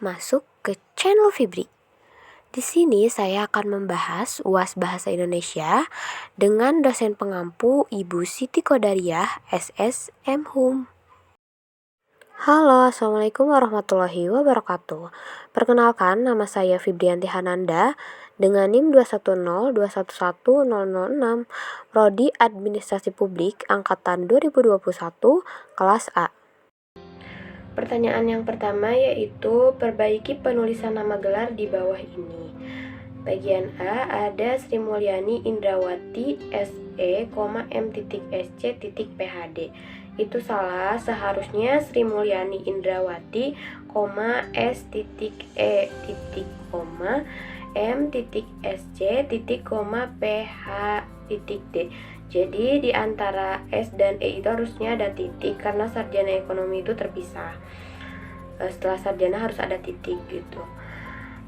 masuk ke channel Fibri. Di sini saya akan membahas UAS Bahasa Indonesia dengan dosen pengampu Ibu Siti Qodariah, SSM Hum. Halo, Assalamualaikum warahmatullahi wabarakatuh. Perkenalkan, nama saya Fibrianti Hananda dengan NIM 210211006, Prodi Administrasi Publik Angkatan 2021, kelas A. Pertanyaan yang pertama yaitu perbaiki penulisan nama gelar di bawah ini. Bagian A ada Sri Mulyani Indrawati SE, M.SC.PhD. Itu salah, seharusnya Sri Mulyani Indrawati, S.E. M.SC.PH.D. Jadi di antara S dan E itu harusnya ada titik karena sarjana ekonomi itu terpisah. Setelah sarjana harus ada titik gitu.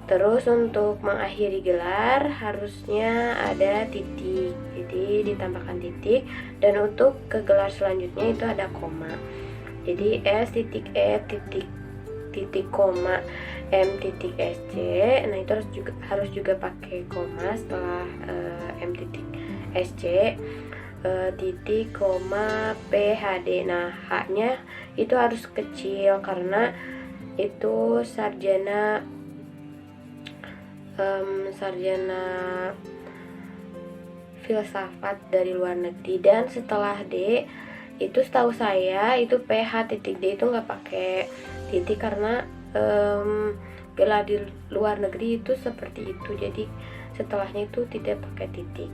Terus untuk mengakhiri gelar harusnya ada titik, jadi ditambahkan titik. Dan untuk ke gelar selanjutnya itu ada koma. Jadi S.E. Koma M.SC. Nah itu harus juga pakai koma setelah M.SC. Titik koma PHD. Nah H-nya itu harus kecil karena itu sarjana filsafat dari luar negeri. Dan setelah D itu setahu saya itu PH titik D itu nggak pakai titik karena gelar di luar negeri itu seperti itu, jadi setelahnya itu tidak pakai titik.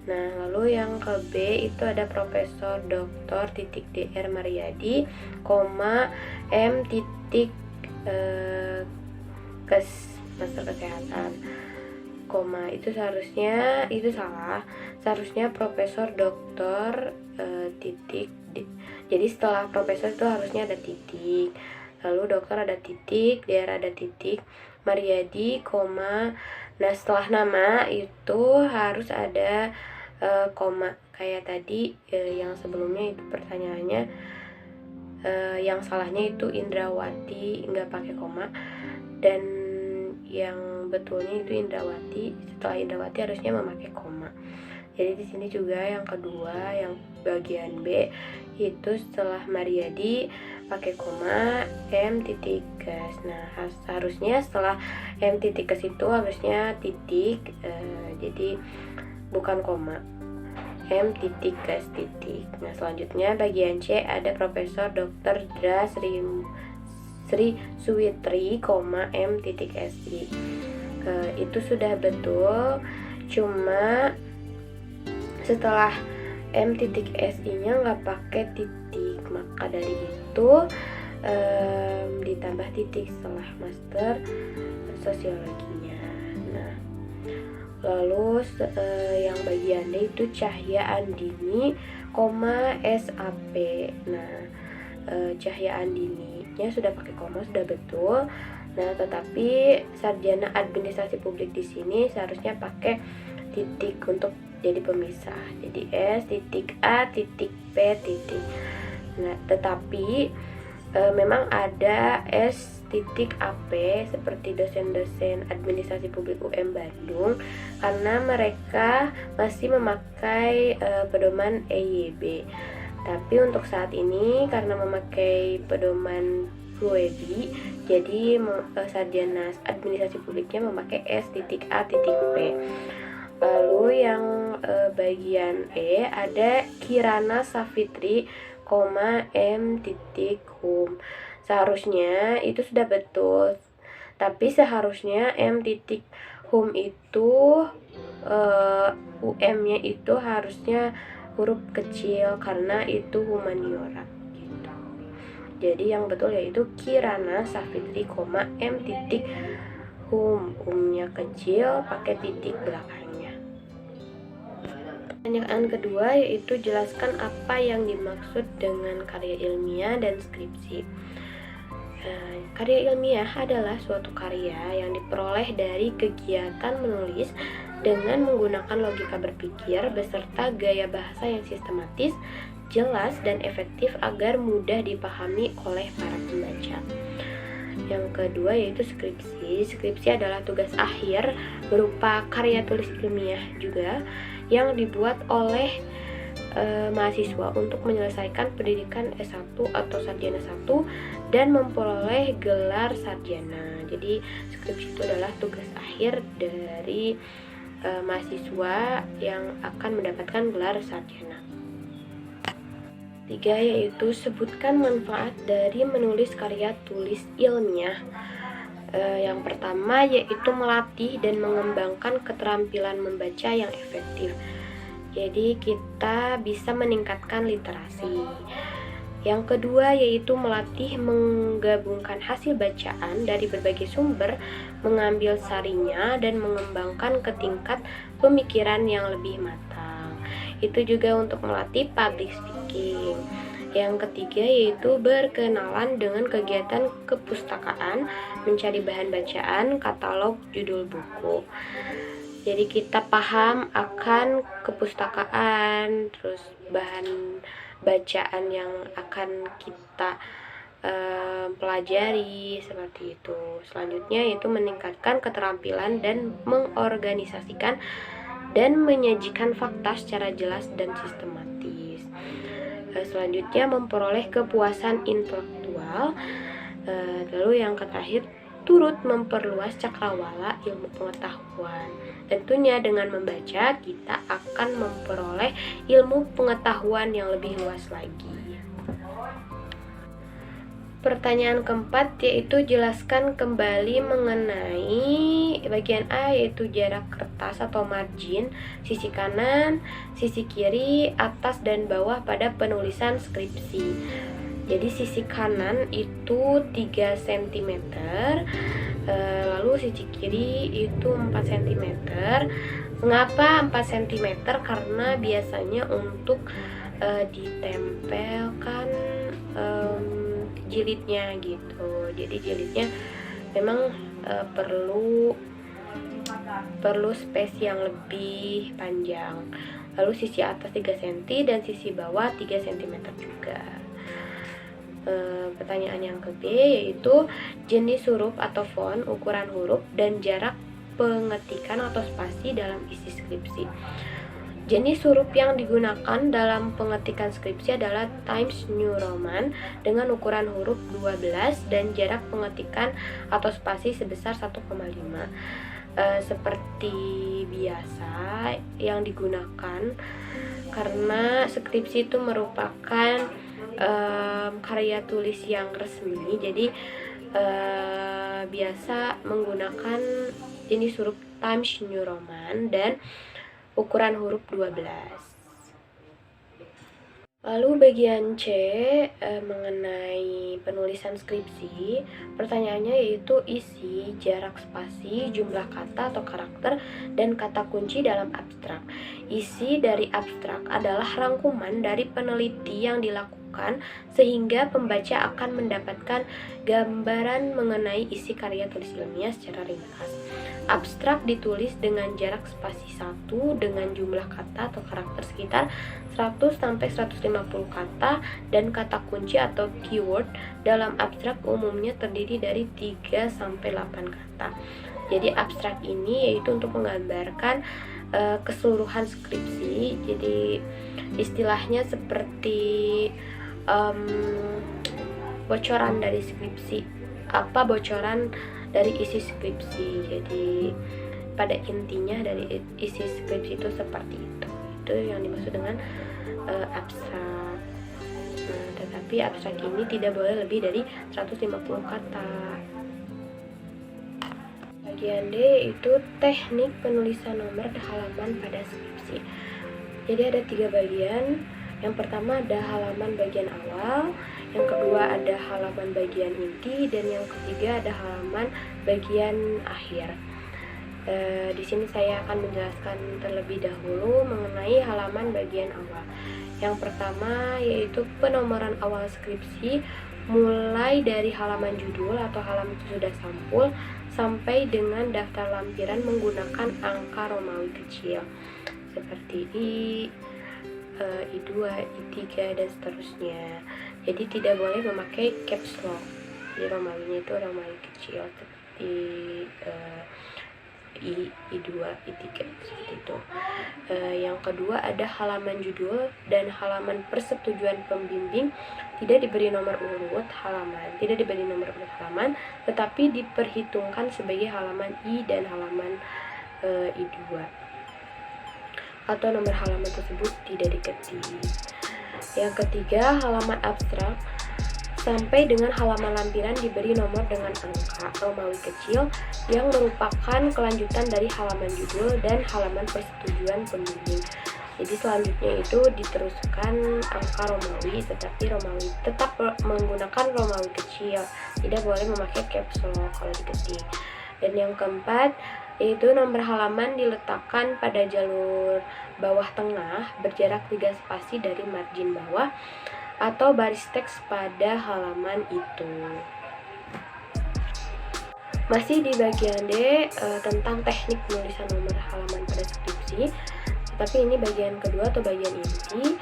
Nah, lalu yang ke B itu ada Profesor Dr. Dr. Mariadi, M. Master Kesehatan, itu seharusnya itu salah, seharusnya Profesor Dr. titik D. Jadi setelah profesor itu harusnya ada titik, lalu dokter ada titik, DR ada titik, Mariadi, nah setelah nama itu harus ada koma kayak tadi yang sebelumnya itu pertanyaannya yang salahnya itu Indrawati nggak pakai koma, dan yang betulnya itu Indrawati. Setelah Indrawati harusnya memakai koma. Jadi di sini juga yang kedua, yang bagian B itu setelah Mariadi pakai koma M.Kes. Nah harusnya setelah M.Kes itu harusnya titik, jadi bukan koma, M.Kes titik. Nah selanjutnya bagian C ada Profesor Dr. Dra Sri Suwitri, M.Si. Itu sudah betul, cuma setelah M.Si nya nggak pakai titik, maka dari itu ditambah titik setelah master sosiologinya. Nah lalu yang bagian D itu Cahya Andini, SAP. Nah Cahya Andininya sudah pakai koma, sudah betul. Nah tetapi sarjana administrasi publik di sini seharusnya pakai titik untuk jadi pemisah, jadi S.A.P. Nah tetapi memang ada S.AP seperti dosen-dosen administrasi publik UM Bandung karena mereka masih memakai pedoman EYB. Tapi untuk saat ini karena memakai pedoman FLUEDI, jadi sarjana administrasi publiknya memakai S.A.P. Lalu yang bagian E ada Kirana Safitri, M. Hum. Seharusnya itu sudah betul, tapi seharusnya M. Hum itu UM-nya itu harusnya huruf kecil karena itu humaniora gitu. Jadi yang betul yaitu Kirana Safitri, M. Hum. Umnya kecil pakai titik belakangnya. Pertanyaan kedua yaitu jelaskan apa yang dimaksud dengan karya ilmiah dan skripsi. Karya ilmiah adalah suatu karya yang diperoleh dari kegiatan menulis dengan menggunakan logika berpikir beserta gaya bahasa yang sistematis, jelas, dan efektif agar mudah dipahami oleh para pembaca. Yang kedua yaitu skripsi. Skripsi adalah tugas akhir berupa karya tulis ilmiah juga yang dibuat oleh mahasiswa untuk menyelesaikan pendidikan S1 atau sarjana 1 dan memperoleh gelar sarjana. Jadi skripsi itu adalah tugas akhir dari mahasiswa yang akan mendapatkan gelar sarjana. 3 yaitu sebutkan manfaat dari menulis karya tulis ilmiah. Yang pertama yaitu melatih dan mengembangkan keterampilan membaca yang efektif. Jadi kita bisa meningkatkan literasi. Yang kedua yaitu melatih menggabungkan hasil bacaan dari berbagai sumber, mengambil sarinya dan mengembangkan ke tingkat pemikiran yang lebih matang. Itu juga untuk melatih public speaking. Yang ketiga yaitu berkenalan dengan kegiatan kepustakaan, mencari bahan bacaan, katalog, judul buku. Jadi kita paham akan kepustakaan, terus bahan bacaan yang akan kita pelajari seperti itu. Selanjutnya yaitu meningkatkan keterampilan dan mengorganisasikan dan menyajikan fakta secara jelas dan sistematis. Selanjutnya memperoleh kepuasan intelektual. Lalu yang terakhir turut memperluas cakrawala ilmu pengetahuan. Tentunya dengan membaca kita akan memperoleh ilmu pengetahuan yang lebih luas lagi. Pertanyaan keempat yaitu jelaskan kembali mengenai bagian A yaitu jarak kertas atau margin, sisi kanan, sisi kiri, atas dan bawah pada penulisan skripsi. Jadi sisi kanan itu 3 cm, lalu sisi kiri itu 4 cm. Mengapa 4 cm? Karena biasanya untuk ditempelkan jilidnya gitu. Jadi jilidnya memang perlu space yang lebih panjang. Lalu sisi atas 3 cm dan sisi bawah 3 cm juga. Pertanyaan yang ke-B yaitu jenis huruf atau font, ukuran huruf, dan jarak pengetikan atau spasi dalam isi skripsi. Jenis huruf yang digunakan dalam pengetikan skripsi adalah Times New Roman dengan ukuran huruf 12 dan jarak pengetikan atau spasi sebesar 1,5. Seperti biasa yang digunakan karena skripsi itu merupakan karya tulis yang resmi, jadi biasa menggunakan jenis huruf Times New Roman dan ukuran huruf 12. Lalu bagian C mengenai penulisan skripsi, pertanyaannya yaitu isi, jarak spasi, jumlah kata atau karakter, dan kata kunci dalam abstrak. Isi dari abstrak adalah rangkuman dari peneliti yang dilakukan sehingga pembaca akan mendapatkan gambaran mengenai isi karya tulis ilmiah secara ringkas. Abstrak ditulis dengan jarak spasi 1 dengan jumlah kata atau karakter sekitar 100-150 kata dan kata kunci atau keyword dalam abstrak umumnya terdiri dari 3-8 kata. Jadi abstrak ini yaitu untuk menggambarkan keseluruhan skripsi. Jadi istilahnya seperti bocoran dari skripsi, bocoran dari isi skripsi. Jadi pada intinya dari isi skripsi itu seperti itu yang dimaksud dengan abstrak. Tetapi abstrak ini tidak boleh lebih dari 150 kata. Bagian D itu teknik penulisan nomor halaman pada skripsi. Jadi ada 3 bagian. Yang pertama ada halaman bagian awal, yang kedua ada halaman bagian inti, dan yang ketiga ada halaman bagian akhir. Di sini saya akan menjelaskan terlebih dahulu mengenai halaman bagian awal. Yang pertama yaitu penomoran awal skripsi, mulai dari halaman judul atau halaman sudah sampul sampai dengan daftar lampiran menggunakan angka Romawi kecil seperti I2, I3 dan seterusnya. Jadi tidak boleh memakai caps lock. Jadi Romawinya itu Romawi kecil seperti I2, I3 seperti itu. Yang kedua ada halaman judul dan halaman persetujuan pembimbing tidak diberi nomor urut halaman, tetapi diperhitungkan sebagai halaman I dan halaman I2 atau nomor halaman tersebut tidak diketik. Yang ketiga, halaman abstrak sampai dengan halaman lampiran diberi nomor dengan angka Romawi kecil yang merupakan kelanjutan dari halaman judul dan halaman persetujuan pembimbing. Jadi selanjutnya itu diteruskan angka Romawi, tetapi Romawi tetap menggunakan Romawi kecil, tidak boleh memakai caps lock kalau diketik. Dan yang keempat yaitu nomor halaman diletakkan pada jalur bawah tengah berjarak 3 spasi dari margin bawah atau baris teks pada halaman itu. Masih di bagian D tentang teknik penulisan nomor halaman pada skripsi, tapi ini bagian kedua atau bagian inti.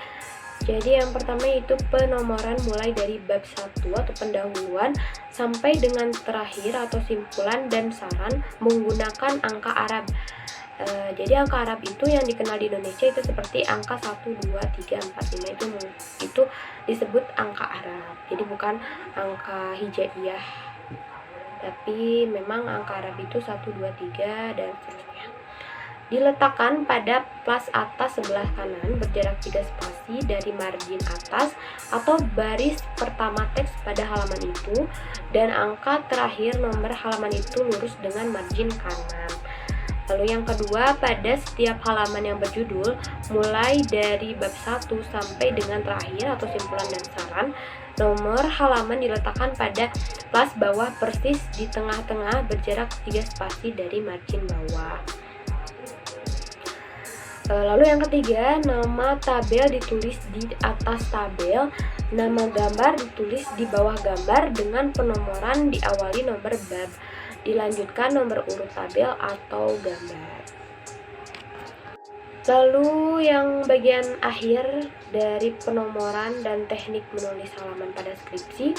Jadi yang pertama itu penomoran mulai dari bab 1 atau pendahuluan sampai dengan terakhir atau simpulan dan saran menggunakan angka Arab. Jadi angka Arab itu yang dikenal di Indonesia itu seperti angka 1, 2, 3, 4, 5 itu disebut angka Arab. Jadi bukan angka hijaiyah, tapi memang angka Arab itu 1, 2, 3 dan seterusnya. Diletakkan pada plas atas sebelah kanan berjarak 3 spasi dari margin atas atau baris pertama teks pada halaman itu, dan angka terakhir nomor halaman itu lurus dengan margin kanan. Lalu yang kedua, pada setiap halaman yang berjudul mulai dari bab 1 sampai dengan terakhir atau simpulan dan saran, nomor halaman diletakkan pada plas bawah persis di tengah-tengah berjarak 3 spasi dari margin bawah. Lalu yang ketiga, nama tabel ditulis di atas tabel, nama gambar ditulis di bawah gambar dengan penomoran diawali nomor bab, dilanjutkan nomor urut tabel atau gambar. Lalu yang bagian akhir dari penomoran dan teknik menulis halaman pada skripsi,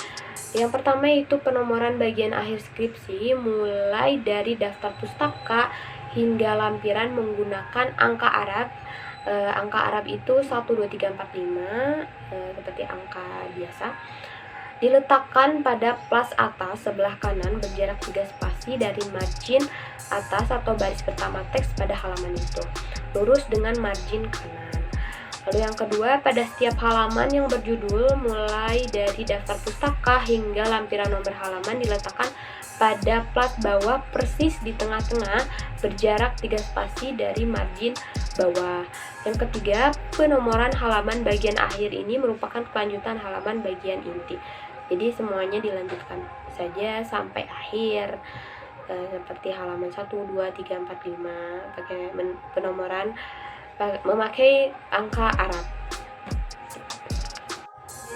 yang pertama itu penomoran bagian akhir skripsi mulai dari daftar pustaka hingga lampiran menggunakan angka Arab. Angka Arab itu 1, 2, 3, 4, 5 seperti angka biasa. Diletakkan pada plas atas sebelah kanan berjarak 3 spasi dari margin atas atau baris pertama teks pada halaman itu, lurus dengan margin kanan. Lalu yang kedua, pada setiap halaman yang berjudul mulai dari daftar pustaka hingga lampiran nomor halaman diletakkan pada plas bawah persis di tengah-tengah berjarak 3 spasi dari margin bawah. Yang ketiga, penomoran halaman bagian akhir ini merupakan kelanjutan halaman bagian inti. Jadi semuanya dilanjutkan saja sampai akhir, seperti halaman 1, 2, 3, 4, 5 pakai penomoran memakai angka Arab.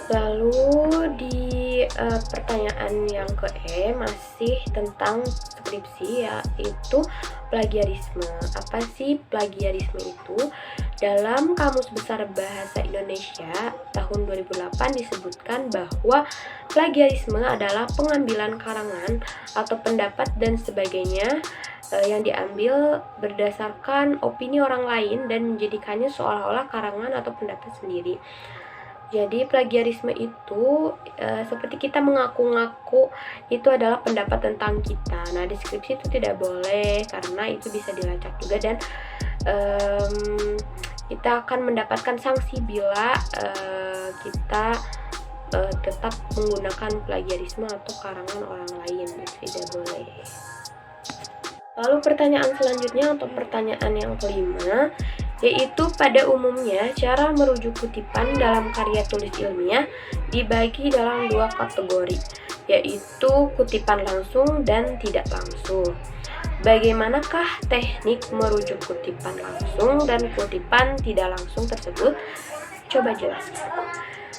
Lalu di pertanyaan yang ke-E masih tentang skripsi, yaitu plagiarisme. Apa sih plagiarisme itu? Dalam Kamus Besar Bahasa Indonesia tahun 2008 disebutkan bahwa plagiarisme adalah pengambilan karangan atau pendapat dan sebagainya yang diambil berdasarkan opini orang lain dan menjadikannya seolah-olah karangan atau pendapat sendiri. Jadi plagiarisme itu seperti kita mengaku-ngaku itu adalah pendapat tentang kita. Nah, di skripsi itu tidak boleh karena itu bisa dilacak juga, dan kita akan mendapatkan sanksi bila kita tetap menggunakan plagiarisme atau karangan orang lain. Itu tidak boleh. Lalu pertanyaan selanjutnya atau pertanyaan yang kelima, yaitu pada umumnya cara merujuk kutipan dalam karya tulis ilmiah dibagi dalam 2 kategori, yaitu kutipan langsung dan tidak langsung. Bagaimanakah teknik merujuk kutipan langsung dan kutipan tidak langsung tersebut? Coba jelaskan.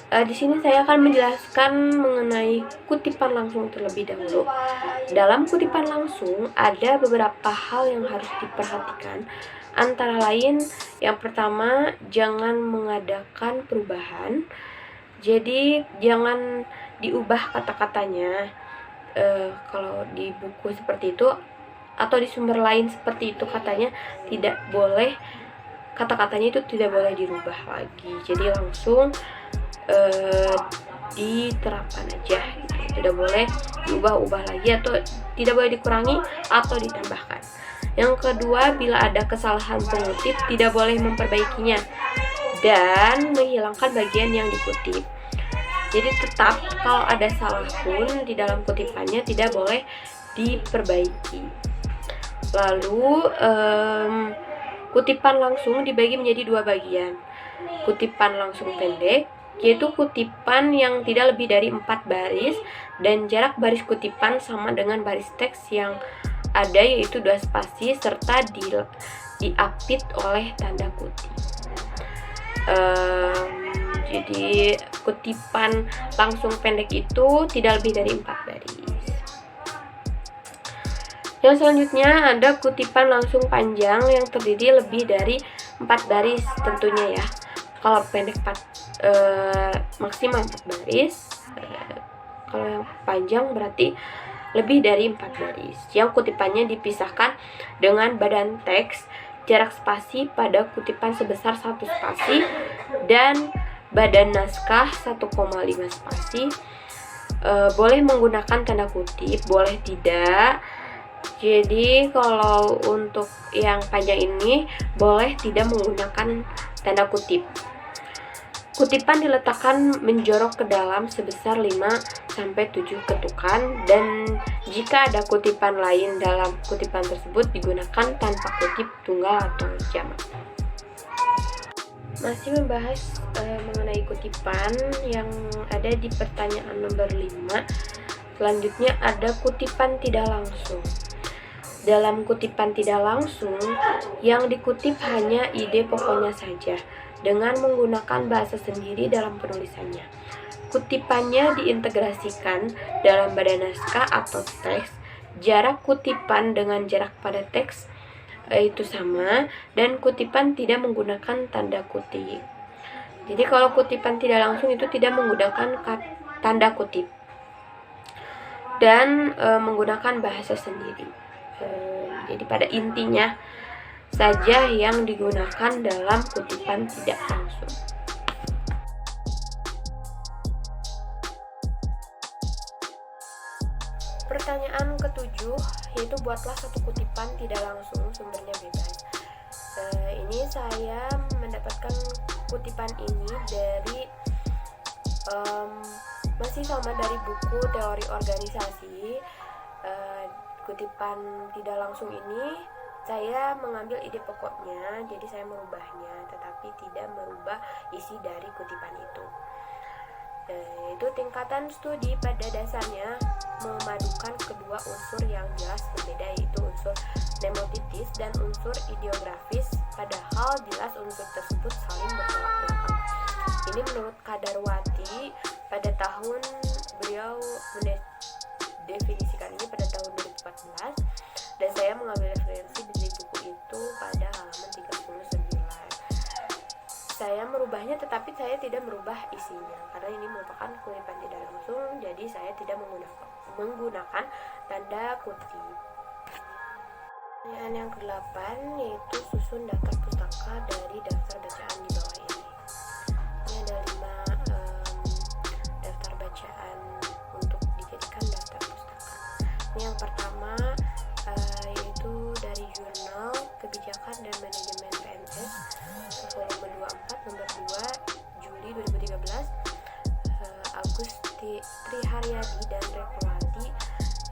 Di sini saya akan menjelaskan mengenai kutipan langsung terlebih dahulu. Dalam kutipan langsung ada beberapa hal yang harus diperhatikan. Antara lain, yang pertama, jangan mengadakan perubahan. Jadi jangan diubah kata-katanya. kalau di buku seperti itu atau di sumber lain seperti itu katanya tidak boleh, kata-katanya itu tidak boleh dirubah lagi, jadi langsung diterapkan aja gitu. Tidak boleh diubah-ubah lagi atau tidak boleh dikurangi atau ditambahkan. Yang kedua, bila ada kesalahan pengutip tidak boleh memperbaikinya dan menghilangkan bagian yang dikutip. Jadi tetap kalau ada salah pun di dalam kutipannya tidak boleh diperbaiki. Lalu kutipan langsung dibagi menjadi dua bagian. Kutipan langsung pendek, yaitu kutipan yang tidak lebih dari 4 baris dan jarak baris kutipan sama dengan baris teks yang ada, yaitu 2 spasi serta diapit oleh tanda kutip. Jadi kutipan langsung pendek itu tidak lebih dari 4 baris. Yang selanjutnya ada kutipan langsung panjang yang terdiri lebih dari 4 baris tentunya ya. Kalau pendek maksimal 4 baris, kalau yang panjang berarti lebih dari 4 baris. Yang kutipannya dipisahkan dengan badan teks, jarak spasi pada kutipan sebesar 1 spasi dan badan naskah 1,5 spasi. Boleh menggunakan tanda kutip, boleh tidak. Jadi kalau untuk yang panjang ini boleh tidak menggunakan tanda kutip. Kutipan diletakkan menjorok ke dalam sebesar 5-7 ketukan, dan jika ada kutipan lain dalam kutipan tersebut digunakan tanpa kutip tunggal atau jamak. Masih membahas mengenai kutipan yang ada di pertanyaan nomor 5. Selanjutnya ada kutipan tidak langsung. Dalam kutipan tidak langsung, yang dikutip hanya ide pokoknya saja dengan menggunakan bahasa sendiri dalam penulisannya. Kutipannya diintegrasikan dalam badan naskah atau teks. Jarak kutipan dengan jarak pada teks itu sama, dan kutipan tidak menggunakan tanda kutip. Jadi kalau kutipan tidak langsung itu tidak menggunakan tanda kutip dan menggunakan bahasa sendiri. Jadi pada intinya saja yang digunakan dalam kutipan tidak langsung. Pertanyaan ke-7 yaitu buatlah satu kutipan tidak langsung, sumbernya bebas. Ini saya mendapatkan kutipan ini dari masih sama dari buku teori organisasi. Kutipan tidak langsung ini saya mengambil ide pokoknya, jadi saya merubahnya, tetapi tidak merubah isi dari kutipan itu. Itu tingkatan studi pada dasarnya memadukan kedua unsur yang jelas berbeda, yaitu unsur mnemotitis dan unsur ideografis, padahal jelas unsur tersebut saling bertolak belakang. Ini menurut Kadarwati pada tahun beliau mendefinisikan ini pada tahun 2014, dan saya mengambil referensi dari buku itu pada halaman 39. Saya merubahnya tetapi saya tidak merubah isinya karena ini merupakan kutipan tidak langsung, jadi saya tidak menggunakan tanda kutip. Pertanyaan yang ke-8 yaitu susun daftar pustaka dari daftar bacaan di bawah ini. Ini ada 5 daftar bacaan untuk dijadikan daftar pustaka. Ini yang pertama yaitu dari jurnal Kebijakan dan Manajemen PNS volume 24 nomor 2 Juli 2013, Agus Triharyadi dan Repawati,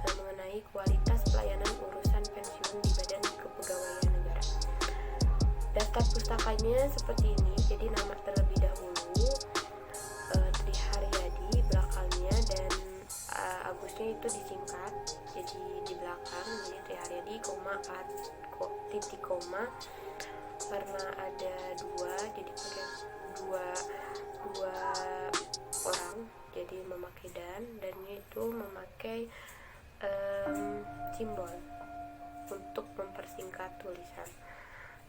mengenai kualitas pelayanan urusan pensiun di Badan Kepegawaian Negara. Daftar pustakanya seperti ini, jadi nama terlebih dahulu Triharyadi belakangnya, dan Agusnya itu disingkat jadi di belakang, jadi Triharyadi titik koma, karena ada 2 jadi pakai dua orang, jadi memakai dan itu memakai simbol untuk mempersingkat tulisan.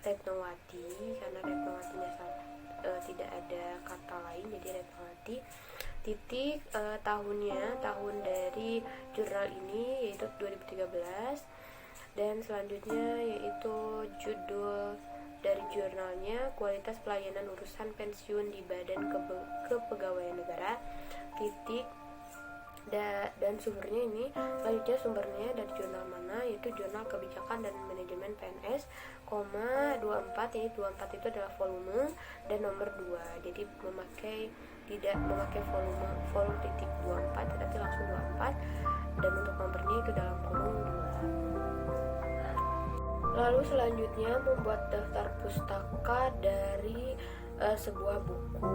Retnowati, karena Retnowatinya tidak ada kata lain, jadi Retnowati. titik tahunnya, tahun dari jurnal ini yaitu 2013, dan selanjutnya yaitu judul dari jurnalnya kualitas pelayanan urusan pensiun di Badan Kepegawaian Negara, titik dan sumbernya ini selanjutnya sumbernya dari jurnal mana, yaitu Jurnal Kebijakan dan Manajemen PNS, 24, ini 24 itu adalah volume dan nomor 2, jadi tidak memakai volume titik 24 tetapi langsung 24, dan untuk nomornya itu dalam kurung 2. Lalu selanjutnya membuat daftar pustaka dari sebuah buku.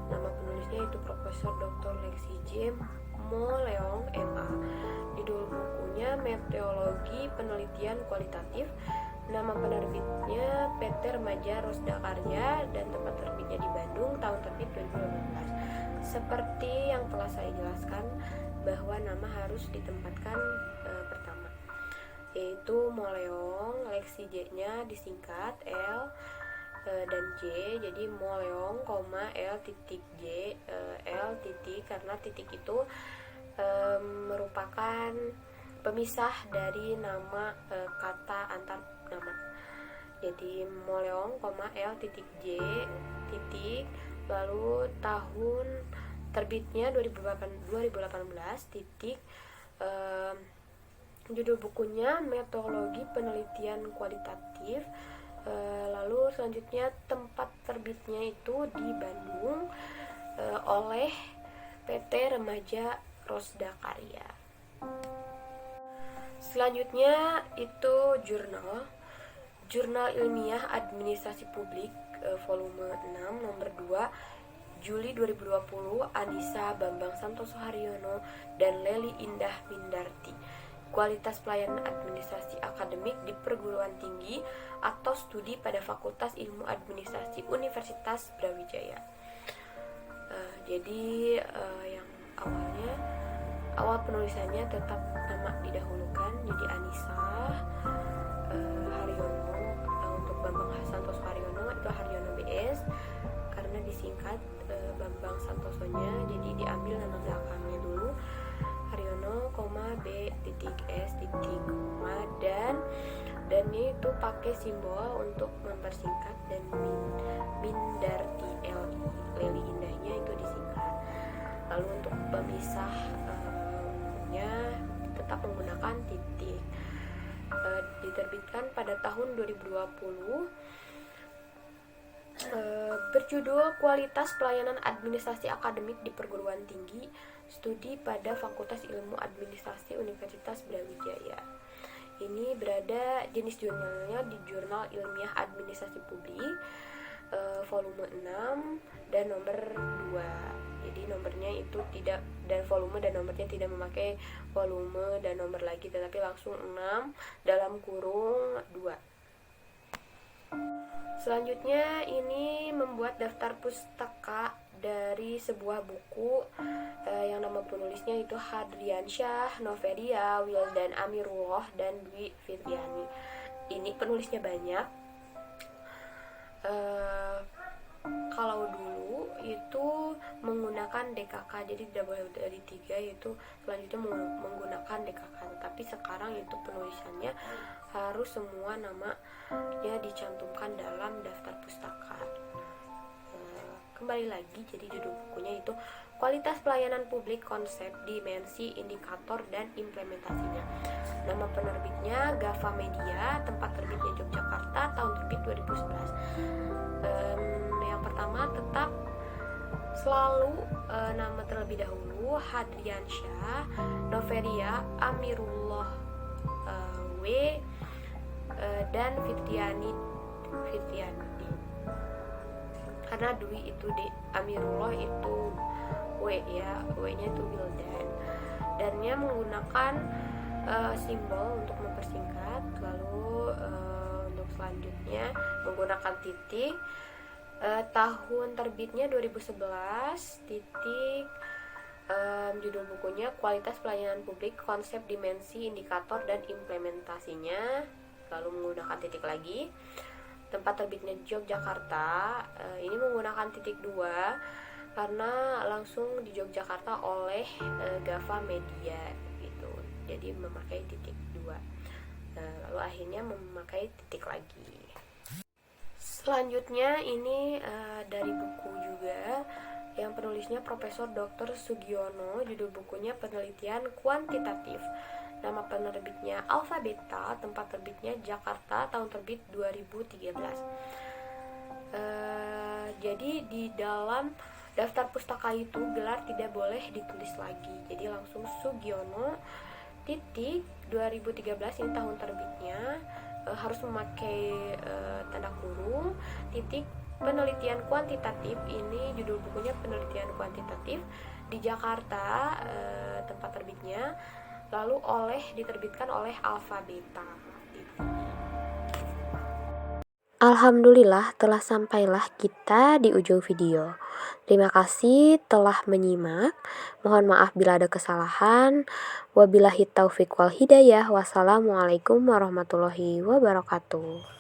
Nama penulisnya itu Profesor Dr. Lexi J. Moleong MA. Judul bukunya Meteorologi Penelitian Kualitatif. Nama penerbitnya PT Remaja Rosda Karya dan tempat terbitnya di Bandung, tahun terbit 2018. Seperti yang telah saya jelaskan bahwa nama harus ditempatkan pertama, yaitu Moleong, Lexi J-nya disingkat L dan J, jadi Moleong, L titik J, L titik, karena titik itu merupakan pemisah dari nama kata antar nama. Jadi Moleong, L titik J titik, lalu tahun terbitnya 2018 titik, judul bukunya Metodologi Penelitian Kualitatif. Lalu selanjutnya tempat terbitnya itu di Bandung oleh PT Remaja Rosda Karya. Selanjutnya itu Jurnal Ilmiah Administrasi Publik, volume 6 nomor 2, Juli 2020, Anissa Bambang Santoso Haryono dan Leli Indah Mindarti. Kualitas pelayanan administrasi akademik di perguruan tinggi atau studi pada Fakultas Ilmu Administrasi Universitas Brawijaya. Jadi yang awal penulisannya tetap nama didahulukan, jadi Anissa Haryono. Untuk Bambang Santoso Haryono itu Haryono BS, karena disingkat Bambang Santosonya, jadi diambil nama belakangnya dulu, Haryono, B titik S titik, dan ini itu pakai simbol untuk mempersingkat, dan Mindarti Leli Indahnya itu disingkat. Lalu untuk pemisahnya tetap menggunakan titik. Diterbitkan pada tahun 2020, berjudul Kualitas Pelayanan Administrasi Akademik di Perguruan Tinggi Studi pada Fakultas Ilmu Administrasi Universitas Brawijaya. Ini berada jenis jurnalnya di Jurnal Ilmiah Administrasi Publik, volume 6 dan nomor 2. Jadi nomornya itu tidak, dan volume dan nomornya tidak memakai volume dan nomor lagi, tetapi langsung 6 dalam kurung 2. Selanjutnya ini membuat daftar pustaka dari sebuah buku yang nama penulisnya itu Hadriansyah, Noveria, Wildan Amirullah, dan Dwi Fitriani. Ini penulisnya banyak. Kalau dulu itu menggunakan DKK, jadi tidak boleh dari 3, yaitu selanjutnya menggunakan DKK. Tapi sekarang itu penulisannya harus semua namanya dicantumkan dalam daftar pustaka. Kembali lagi, jadi judul bukunya itu Kualitas Pelayanan Publik, Konsep, Dimensi, Indikator, dan Implementasinya. Nama penerbitnya Gava Media, tempat terbitnya Yogyakarta, tahun terbit 2011. Yang pertama tetap selalu nama terlebih dahulu Hadriansyah, Noveria, Amirullah W, dan Fitriani, karena Dwi itu D, Amirullah itu W ya, W nya itu Wildan, dan nya menggunakan simbol untuk mempersingkat. Lalu untuk selanjutnya menggunakan titik. Tahun terbitnya 2011 titik, judul bukunya Kualitas Pelayanan Publik, Konsep, Dimensi, Indikator, dan Implementasinya, lalu menggunakan titik lagi. Tempat terbitnya Yogyakarta, ini menggunakan titik 2, karena langsung di Yogyakarta oleh Gava Media gitu. Jadi memakai titik 2. Lalu akhirnya memakai titik lagi. Selanjutnya ini dari buku juga yang penulisnya Profesor Dr. Sugiono, judul bukunya Penelitian Kuantitatif. Nama penerbitnya Alpha Beta, tempat terbitnya Jakarta, tahun terbit 2013. Jadi di dalam daftar pustaka itu gelar tidak boleh ditulis lagi, jadi langsung Sugiono titik 2013 ini tahun terbitnya, harus memakai tanda kurung titik penelitian kuantitatif, ini judul bukunya Penelitian Kuantitatif di Jakarta, tempat terbitnya, lalu diterbitkan oleh Alpha Beta. Alhamdulillah telah sampailah kita di ujung video. Terima kasih telah menyimak. Mohon maaf bila ada kesalahan. Wabillahi taufiq wal hidayah. Wassalamualaikum warahmatullahi wabarakatuh.